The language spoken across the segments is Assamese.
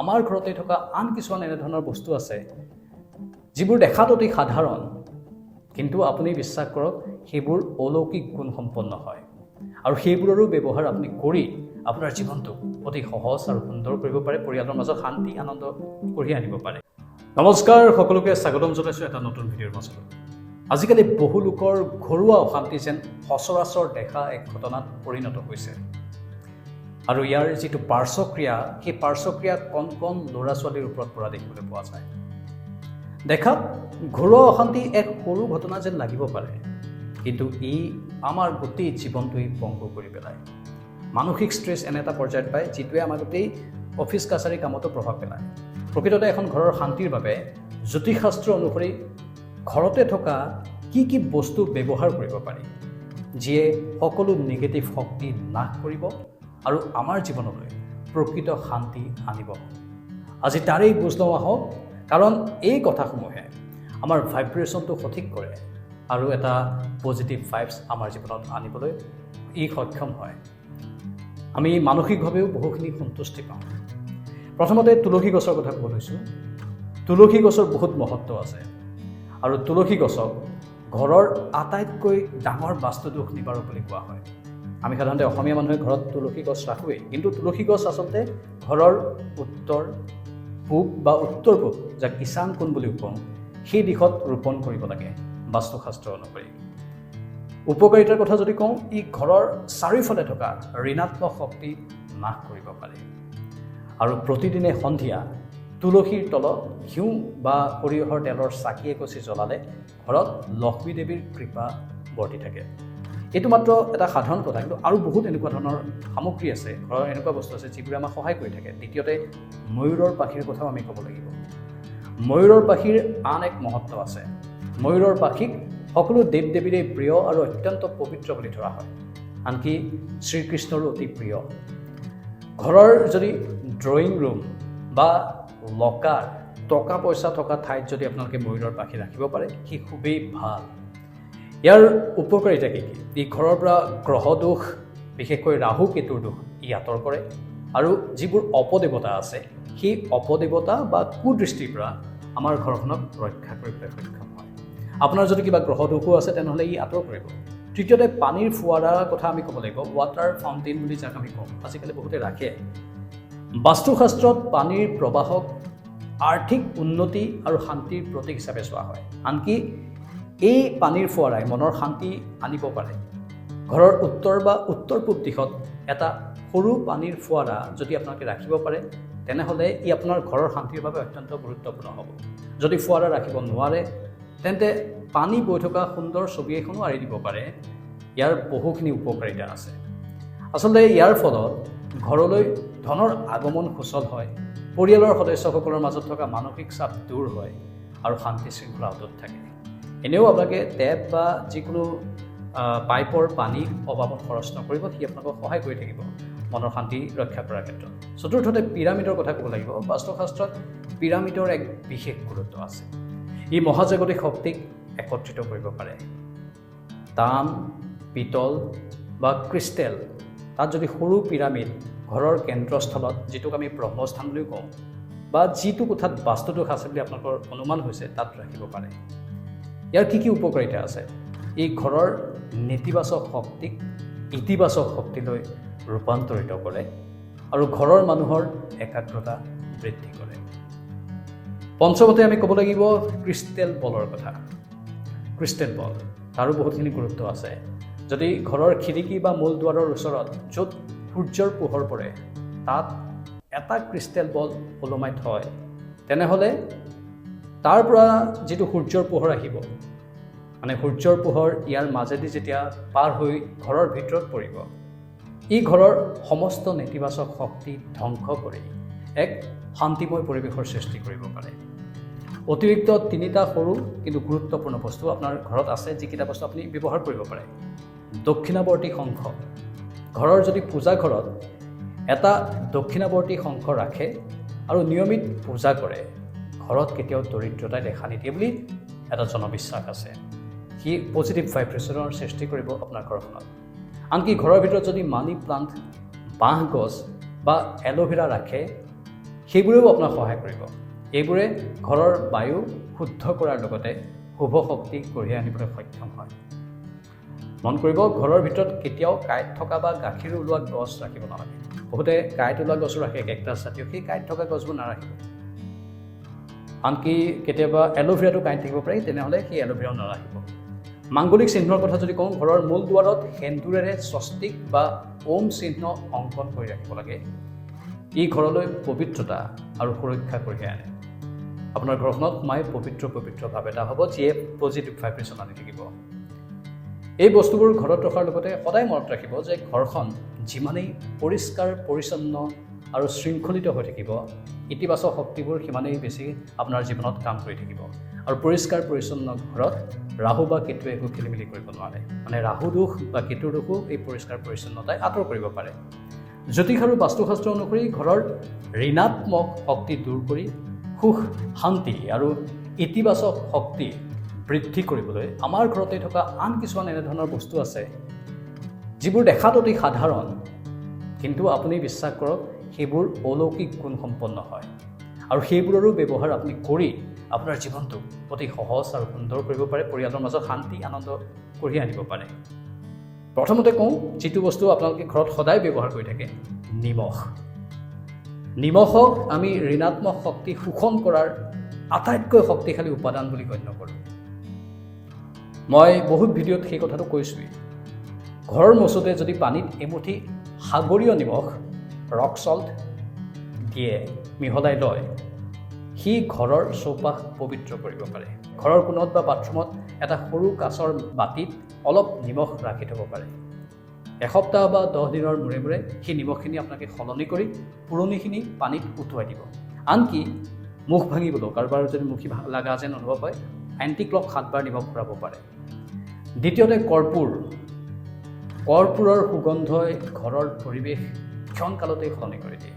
আমাৰ ঘৰতে থকা আন কিছুমান এনেধৰণৰ বস্তু আছে যিবোৰ দেখাত অতি সাধাৰণ, কিন্তু আপুনি বিশ্বাস কৰক সেইবোৰ অলৌকিক গুণ সম্পন্ন হয় আৰু সেইবোৰৰো ব্যৱহাৰ আপুনি কৰি আপোনাৰ জীৱনটো অতি সহজ আৰু সুন্দৰ কৰিব পাৰে, পৰিয়ালৰ মাজত শান্তি আনন্দ কঢ়িয়াই আনিব পাৰে। নমস্কাৰ, সকলোকে স্বাগতম জনাইছোঁ এটা নতুন ভিডিঅ'ৰ মাজলৈ। আজিকালি বহু লোকৰ ঘৰুৱা অশান্তি যেন সচৰাচৰ দেখা এক ঘটনাত পৰিণত হৈছে আৰু ইয়াৰ যিটো পাৰ্শ্বক্ৰিয়া, সেই পাৰ্শ্বক্ৰিয়া কণ কণ ল'ৰা ছোৱালীৰ ওপৰত পৰা দেখিবলৈ পোৱা যায়। দেখাত ঘৰুৱা অশান্তি এক সৰু ঘটনা যেন লাগিব পাৰে, কিন্তু ই আমাৰ গোটেই জীৱনটোৱেই পংগু কৰি পেলায়। মানসিক ষ্ট্ৰেছ এনে এটা পৰ্যায়ত পায় যিটোৱে আমাৰ গোটেই অফিচ কাছাৰী কামতো প্ৰভাৱ পেলায়। প্ৰকৃততে এখন ঘৰৰ শান্তিৰ বাবে জ্যোতিষশাস্ত্ৰ অনুসৰি ঘৰতে থকা কি কি বস্তু ব্যৱহাৰ কৰিব পাৰি যিয়ে সকলো নিগেটিভ শক্তি নাশ কৰিব আৰু আমাৰ জীৱনলৈ প্ৰকৃত শান্তি আনিব। আজি তাৰেই বুজ লওঁ আহক, কাৰণ এই কথাসমূহে আমাৰ ভাইব্ৰেশ্যনটো সঠিক কৰে আৰু এটা পজিটিভ ভাইবছ আমাৰ জীৱনত আনিবলৈ ই সক্ষম হয়। আমি মানসিকভাৱেও বহুখিনি সন্তুষ্টি পাওঁ। প্ৰথমতে তুলসী গছৰ কথা ক'ব লৈছোঁ। তুলসী গছৰ বহুত মহত্ব আছে আৰু তুলসী গছক ঘৰৰ আটাইতকৈ ডাঙৰ বাস্তুদোষ নিবাৰক বুলি কোৱা হয়। আমি সাধাৰণতে অসমীয়া মানুহে ঘৰত তুলসী গছ ৰাখোৱেই, কিন্তু তুলসী গছ আচলতে ঘৰৰ উত্তৰ পূব বা উত্তৰ পূব, যাক ঈশান কোণ বুলিও কওঁ, সেই দিশত ৰোপণ কৰিব লাগে বাস্তুশাস্ত্ৰ অনুসৰি। উপকাৰিতাৰ কথা যদি কওঁ, ই ঘৰৰ চাৰিওফালে থকা ঋণাত্মক শক্তি নাশ কৰিব পাৰে আৰু প্ৰতিদিনে সন্ধিয়া তুলসীৰ তলত ঘিউ বা সৰিয়হৰ তেলৰ চাকি এগছি জ্বলালে ঘৰত লক্ষ্মী দেৱীৰ কৃপা বৰ্তি থাকে। এইটো মাত্ৰ এটা সাধাৰণ কথা, কিন্তু আৰু বহুত এনেকুৱা ধৰণৰ সামগ্ৰী আছে, ঘৰৰ এনেকুৱা বস্তু আছে যিবোৰে আমাক সহায় কৰি থাকে। দ্বিতীয়তে ময়ূৰৰ পাখিৰ কথাও আমি ক'ব লাগিব। ময়ূৰৰ পাখিৰ আন এক মহত্ব আছে। ময়ূৰৰ পাখিক সকলো দেৱ দেৱীৰে প্ৰিয় আৰু অত্যন্ত পবিত্ৰ বুলি ধৰা হয়, আনকি শ্ৰীকৃষ্ণৰো অতি প্ৰিয়। ঘৰৰ যদি ড্ৰয়িং ৰুম বা লকাৰ, টকা পইচা থকা ঠাইত যদি আপোনালোকে ময়ূৰৰ পাখি ৰাখিব পাৰে, সি খুবেই ভাল। ইয়াৰ উপকাৰিতা কি কি? ই ঘৰৰ পৰা গ্ৰহ দোষ, বিশেষকৈ ৰাহু কেতুৰ দোষ ই আঁতৰ কৰে আৰু যিবোৰ অপদেৱতা আছে সেই অপদেৱতা বা কুদৃষ্টিৰ পৰা আমাৰ ঘৰখনক ৰক্ষা কৰিবলৈ সক্ষম হয়। আপোনাৰ যদি কিবা গ্ৰহ দোষো আছে তেনেহ'লে ই আঁতৰ কৰিব। তৃতীয়তে পানীৰ ফুৱাৰাৰ কথা আমি ক'ব লাগিব। ৱাটাৰ ফাউণ্টেইন বুলি যাক আমি কওঁ, আজিকালি বহুতে ৰাখে। বাস্তুশাস্ত্ৰত পানীৰ প্ৰবাহক আৰ্থিক উন্নতি আৰু শান্তিৰ প্ৰতীক হিচাপে চোৱা হয়, আনকি এই পানীৰ ফুৱাৰাই মনৰ শান্তি আনিব পাৰে। ঘৰৰ উত্তৰ বা উত্তৰ পূব দিশত এটা সৰু পানীৰ ফুৱাৰা যদি আপোনালোকে ৰাখিব পাৰে, তেনেহ'লে ই আপোনাৰ ঘৰৰ শান্তিৰ বাবে অত্যন্ত গুৰুত্বপূৰ্ণ হ'ব। যদি ফুৱাৰা ৰাখিব নোৱাৰে, তেন্তে পানী বৈ থকা সুন্দৰ ছবি এখনো আঁৰি দিব পাৰে। ইয়াৰ বহুখিনি উপকাৰিতা আছে। আচলতে ইয়াৰ ফলত ঘৰলৈ ধনৰ আগমন সুচল হয়, পৰিয়ালৰ সদস্যসকলৰ মাজত থকা মানসিক চাপ দূৰ হয় আৰু শান্তি শৃংখলা অটুট থাকে। এনেও আপোনালোকে টেপ বা যিকোনো পাইপৰ পানী অবাবত খৰচ নকৰিব, সি আপোনালোকক সহায় কৰি থাকিব মনৰ শান্তি ৰক্ষা কৰাৰ ক্ষেত্ৰত। চতুৰ্থতে পিৰামিডৰ কথা ক'ব লাগিব। বাস্তুশাস্ত্ৰত পিৰামিডৰ এক বিশেষ গুৰুত্ব আছে। ই মহাজাগতিক শক্তিক একত্ৰিত কৰিব পাৰে। তাম, পিতল বা ক্ৰিষ্টেল, তাত যদি সৰু পিৰামিড ঘৰৰ কেন্দ্ৰস্থলত, যিটোক আমি ব্ৰহ্মস্থান বুলিও কওঁ, বা যিটো কোঠাত বাস্তুদোষ আছে বুলি আপোনালোকৰ অনুমান হৈছে, তাত ৰাখিব পাৰে। ইয়াৰ কি কি উপকাৰিতা আছে? এই ঘৰৰ নেতিবাচক শক্তিক ইতিবাচক শক্তিলৈ ৰূপান্তৰিত কৰে আৰু ঘৰৰ মানুহৰ একাগ্ৰতা বৃদ্ধি কৰে। পঞ্চমতে আমি ক'ব লাগিব ক্ৰিষ্টেল বলৰ কথা। ক্ৰিষ্টেল বল, তাৰো বহুতখিনি গুৰুত্ব আছে। যদি ঘৰৰ খিৰিকী বা মূল দুৱাৰৰ ওচৰত য'ত সূৰ্যৰ পোহৰ পৰে তাত এটা ক্ৰিষ্টেল বল ওলমাই থয়, তেনেহ'লে তাৰ পৰা যিটো সূৰ্যৰ পোহৰ আহিব, মানে সূৰ্যৰ পোহৰ ইয়াৰ মাজেদি যেতিয়া পাৰ হৈ ঘৰৰ ভিতৰত পৰিব, ই ঘৰৰ সমস্ত নেতিবাচক শক্তি ধ্বংস কৰি এক শান্তিময় পৰিৱেশৰ সৃষ্টি কৰিব পাৰে। অতিৰিক্ত তিনিটা সৰু কিন্তু গুৰুত্বপূৰ্ণ বস্তু আপোনাৰ ঘৰত আছে, যিকেইটা বস্তু আপুনি ব্যৱহাৰ কৰিব পাৰে। দক্ষিণাৱৰ্তী শংখ। ঘৰৰ যদি পূজা ঘৰত এটা দক্ষিণাৱৰ্তী শংখ ৰাখে আৰু নিয়মিত পূজা কৰে, ঘৰত কেতিয়াও দৰিদ্ৰতাই দেখা নিদিয়ে বুলি এটা জনবিশ্বাস আছে। সি পজিটিভ ভাইব্ৰেশ্যনৰ সৃষ্টি কৰিব আপোনাৰ ঘৰখনত। আনকি ঘৰৰ ভিতৰত যদি মানি প্লাণ্ট, বাঁহ গছ বা এল'ভেৰা ৰাখে, সেইবোৰেও আপোনাক সহায় কৰিব। এইবোৰে ঘৰৰ বায়ু শুদ্ধ কৰাৰ লগতে শুভ শক্তি কঢ়িয়াই আনিবলৈ সক্ষম হয়। মন কৰিব, ঘৰৰ ভিতৰত কেতিয়াও কাঁইট থকা বা গাখীৰ ওলোৱা গছ ৰাখিব নালাগে। বহুতে কাঁইট ওলোৱা গছো ৰাখে, কেকটাছ জাতীয়, সেই কাঁইট থকা গছবোৰ নাৰাখিব। আনকি কেতিয়াবা এল'ভেৰাটো কাঁইট থাকিব পাৰে, তেনেহ'লে সেই এল'ভেৰাও নাৰাখিব। মাংগলিক চিহ্নৰ কথা যদি কওঁ, ঘৰৰ মূল দুৱাৰত সেন্দুৰেৰে স্বস্তিক বা ওম চিহ্ন অংকন কৰি ৰাখিব লাগে। ই ঘৰলৈ পবিত্ৰতা আৰু সুৰক্ষা কঢ়িয়াই আনে। আপোনাৰ ঘৰখনত সোমাই পবিত্ৰ ভাৱ এটা হ'ব, যিয়ে পজিটিভ ভাইব্ৰেশ্যন আনি থাকিব। এই বস্তুবোৰ ঘৰত ৰখাৰ লগতে সদায় মনত ৰাখিব যে ঘৰখন যিমানেই পৰিষ্কাৰ পৰিচ্ছন্ন আৰু শৃংখলিত হৈ থাকিব, ইতিবাচক শক্তিবোৰ সিমানেই বেছি আপোনাৰ জীৱনত কাম কৰি থাকিব। আৰু পৰিষ্কাৰ পৰিচ্ছন্ন ঘৰত ৰাহু বা কেতুৱে একো খেলিমেলি কৰিব নোৱাৰে। মানে ৰাহু দোষ বা কেতুৰ দোষো এই পৰিষ্কাৰ পৰিচ্ছন্নতাই আঁতৰ কৰিব পাৰে। জ্যোতিষ আৰু বাস্তুশাস্ত্ৰ অনুসৰি ঘৰৰ ঋণাত্মক শক্তি দূৰ কৰি সুখ, শান্তি আৰু ইতিবাচক শক্তি বৃদ্ধি কৰিবলৈ আমাৰ ঘৰতে থকা আন কিছুমান এনেধৰণৰ বস্তু আছে, যিবোৰ দেখাত অতি সাধাৰণ, কিন্তু আপুনি বিশ্বাস কৰক সেইবোৰ অলৌকিক গুণ সম্পন্ন হয়। আৰু সেইবোৰৰো ব্যৱহাৰ আপুনি কৰি আপোনাৰ জীৱনটো অতি সহজ আৰু সুন্দৰ কৰিব পাৰে, পৰিয়ালৰ মাজত শান্তি আনন্দ কঢ়িয়াই আনিব পাৰে। প্ৰথমতে কওঁ, যিটো বস্তু আপোনালোকে ঘৰত সদায় ব্যৱহাৰ কৰি থাকে, নিমখ। নিমখক আমি ঋণাত্মক শক্তি শোষণ কৰাৰ আটাইতকৈ শক্তিশালী উপাদান বুলি গণ্য কৰোঁ। মই বহুত ভিডিঅ'ত সেই কথাটো কৈছোঁৱেই। ঘৰৰ মচুতে যদি পানীত এমুঠি সাগৰীয় নিমখ, ৰক চল্ট দিয়ে, মিহলাই লয়, সি ঘৰৰ চৌপাশ পবিত্ৰ কৰিব পাৰে। ঘৰৰ কোণত বা বাথৰুমত এটা সৰু কাঁচৰ বাতিত অলপ নিমখ ৰাখি থ'ব পাৰে। এসপ্তাহ বা 10 দিনৰ মূৰে মূৰে সেই নিমখখিনি আপোনালোকে সলনি কৰি পুৰণিখিনি পানীত উটুৱাই দিব। আনকি মুখ ভাঙিবলৈও কাৰোবাৰ যদি মুখি লগা যেন অনুভৱ হয়, এণ্টিক্লক 7 বাৰ নিমখ ভৰাব পাৰে। দ্বিতীয়তে কৰ্পূৰৰ সুগন্ধই ঘৰৰ পৰিৱেশ ক্ষণকালতেই সলনি কৰি দিয়ে।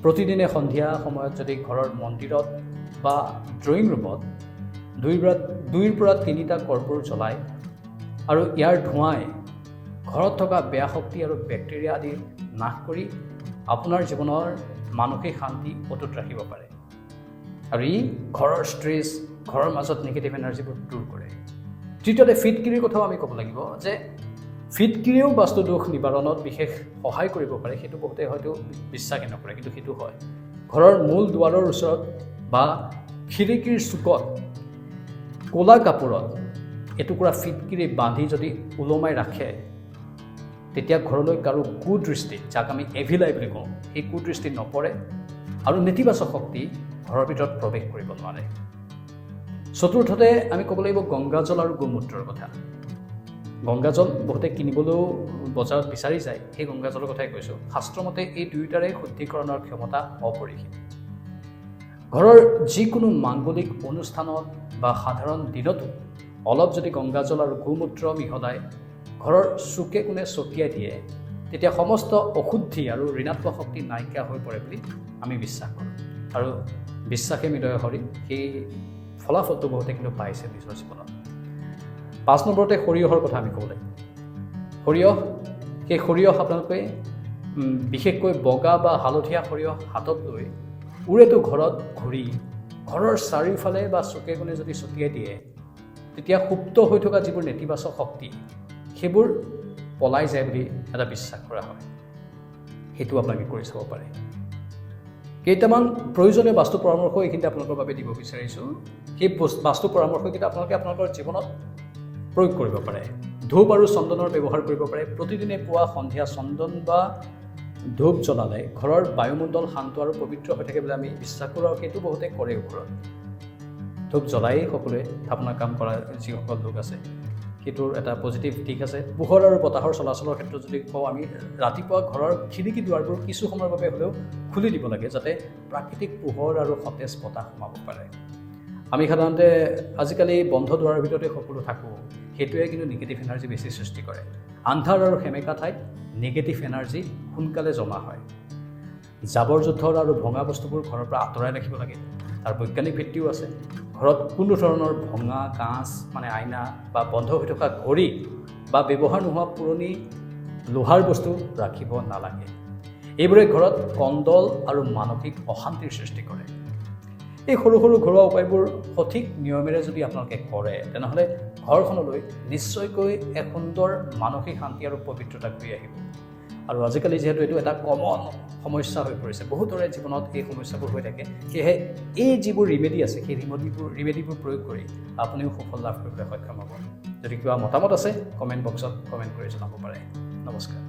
প্ৰতিদিনে সন্ধিয়া সময়ত যদি ঘৰৰ মন্দিৰত বা ড্ৰয়িং ৰুমত 2ৰ পৰা 3টা কৰ্পূৰ জ্বলায় আৰু ইয়াৰ ধোঁৱাই ঘৰত থকা বেয়া শক্তি আৰু বেক্টেৰিয়া আদি নাশ কৰি আপোনাৰ জীৱনৰ মানসিক শান্তি অটুট ৰাখিব পাৰে। আৰু ই ঘৰৰ ষ্ট্ৰেছ, ঘৰৰ মাজত নিগেটিভ এনাৰ্জিবোৰ দূৰ কৰে। তৃতীয়তে ফিটকিৰিৰ কথাও আমি ক'ব লাগিব যে ফিটকিৰিয়েও বাস্তু দোষ নিবাৰণত বিশেষ সহায় কৰিব পাৰে। সেইটো বহুতে হয়তো বিশ্বাসেই নকৰে, কিন্তু সেইটো হয়। ঘৰৰ মূল দুৱাৰৰ ওচৰত বা খিৰিকীৰ চুকত ক'লা কাপোৰত এটুকুৰা ফিটকিৰি বান্ধি যদি ওলমাই ৰাখে, তেতিয়া ঘৰলৈ কাৰো কুদৃষ্টি, যাক আমি এভিল আই বুলি কওঁ, সেই কুদৃষ্টি নপৰে আৰু নেতিবাচক শক্তি ঘৰৰ ভিতৰত প্ৰৱেশ কৰিব নোৱাৰে। চতুৰ্থতে আমি ক'ব লাগিব গংগাজল আৰু গোমূত্ৰৰ কথা। গংগাজল বহুতে কিনিবলৈও বজাৰত বিচাৰি যায়, সেই গংগাজলৰ কথাই কৈছোঁ। শাস্ত্ৰমতে এই দুয়োটাৰে শুদ্ধিকৰণৰ ক্ষমতা অপৰিসীম। ঘৰৰ যিকোনো মাংগলিক অনুষ্ঠানত বা সাধাৰণ দিনতো অলপ যদি গংগাজল আৰু গোমূত্ৰ মিহলাই ঘৰৰ চুকে কোণে ছটিয়াই দিয়ে, তেতিয়া সমস্ত অশুদ্ধি আৰু ঋণাত্মক শক্তি নাইকিয়া হৈ পৰে বুলি আমি বিশ্বাস কৰোঁ। আৰু বিশ্বাসে হৃদয় হৰি, সেই ফলাফলটো বহুতে কিন্তু পাইছে নিজৰ জীৱনত। 5 নম্বৰতে সৰিয়হৰ কথা আমি ক'ব লাগিব। সেই সৰিয়হ আপোনালোকে বিশেষকৈ বগা বা হালধীয়া সৰিয়হ হাতত লৈ উৰেটো ঘৰত ঘূৰি ঘৰৰ চাৰিওফালে বা চুকে কোণে যদি ছটিয়াই দিয়ে, তেতিয়া সুপ্ত হৈ থকা যিবোৰ নেতিবাচক শক্তি, সেইবোৰ পলাই যায় বুলি এটা বিশ্বাস কৰা হয়। সেইটো আপোনালোকে কৰি চাব পাৰে। কেইটামান প্ৰয়োজনীয় বাস্তু পৰামৰ্শ এইখিনিতে আপোনালোকৰ বাবে দিব বিচাৰিছোঁ। সেই বাস্তু পৰামৰ্শকেইটা আপোনালোকে আপোনালোকৰ জীৱনত প্ৰয়োগ কৰিব পাৰে। ধূপ আৰু চন্দনৰ ব্যৱহাৰ কৰিব পাৰে। প্ৰতিদিনে পুৱা সন্ধিয়া চন্দন বা ধূপ জ্বলালে ঘৰৰ বায়ুমণ্ডল শান্ত আৰু পবিত্ৰ হৈ থাকে বুলি আমি বিশ্বাস কৰোঁ, আৰু সেইটো বহুতে কৰেও ঘৰত। ধূপ জ্বলাই সকলোৱে আপোনাৰ কাম কৰা যিসকল লোক আছে, সেইটোৰ এটা পজিটিভ দিশ আছে। পোহৰ আৰু বতাহৰ চলাচলৰ ক্ষেত্ৰত যদি কওঁ, আমি ৰাতিপুৱা ঘৰৰ খিৰিকী দুৱাৰবোৰ কিছু সময়ৰ বাবে হ'লেও খুলি দিব লাগে, যাতে প্ৰাকৃতিক পোহৰ আৰু সতেজ বতাহ সোমাব পাৰে। আমি সাধাৰণতে আজিকালি বন্ধ দুৱাৰৰ ভিতৰতে সকলো থাকোঁ, সেইটোৱে কিন্তু নিগেটিভ এনাৰ্জি বেছি সৃষ্টি কৰে। আন্ধাৰ আৰু সেমেকা ঠাইত নিগেটিভ এনাৰ্জি সোনকালে জমা হয়। জাবৰ জোঁথৰ আৰু ভঙা বস্তুবোৰ ঘৰৰ পৰা আঁতৰাই ৰাখিব লাগে। তাৰ বৈজ্ঞানিক ভিত্তিও আছে। ঘৰত কোনো ধৰণৰ ভঙা কাঁচ, মানে আইনা বা বন্ধ হৈ থকা ঘড়ী বা ব্যৱহাৰ নোহোৱা পুৰণি লোহাৰ বস্তু ৰাখিব নালাগে। এইবোৰে ঘৰত কণ্ডল আৰু মানসিক অশান্তিৰ সৃষ্টি কৰে। এই সৰু সৰু ঘৰুৱা উপায়বোৰ সঠিক নিয়মেৰে যদি আপোনালোকে কৰে তেনেহ'লে ঘৰখনলৈ নিশ্চয়কৈ এক সুন্দৰ মানসিক শান্তি আৰু পবিত্ৰতা ঘূৰি আহিব। আৰু আজিকালি যিহেতু এইটো এটা কমন সমস্যা হৈ পৰিছে, বহুতৰে জীৱনত এই সমস্যাবোৰ হৈ থাকে, সেয়েহে এই যিবোৰ ৰিমেডি আছে সেই ৰিমেডিবোৰ প্ৰয়োগ কৰি আপুনিও সুফল লাভ কৰিবলৈ সক্ষম হ'ব। যদি কিবা মতামত আছে কমেণ্ট বক্সত কমেণ্ট কৰি জনাব পাৰে। নমস্কাৰ।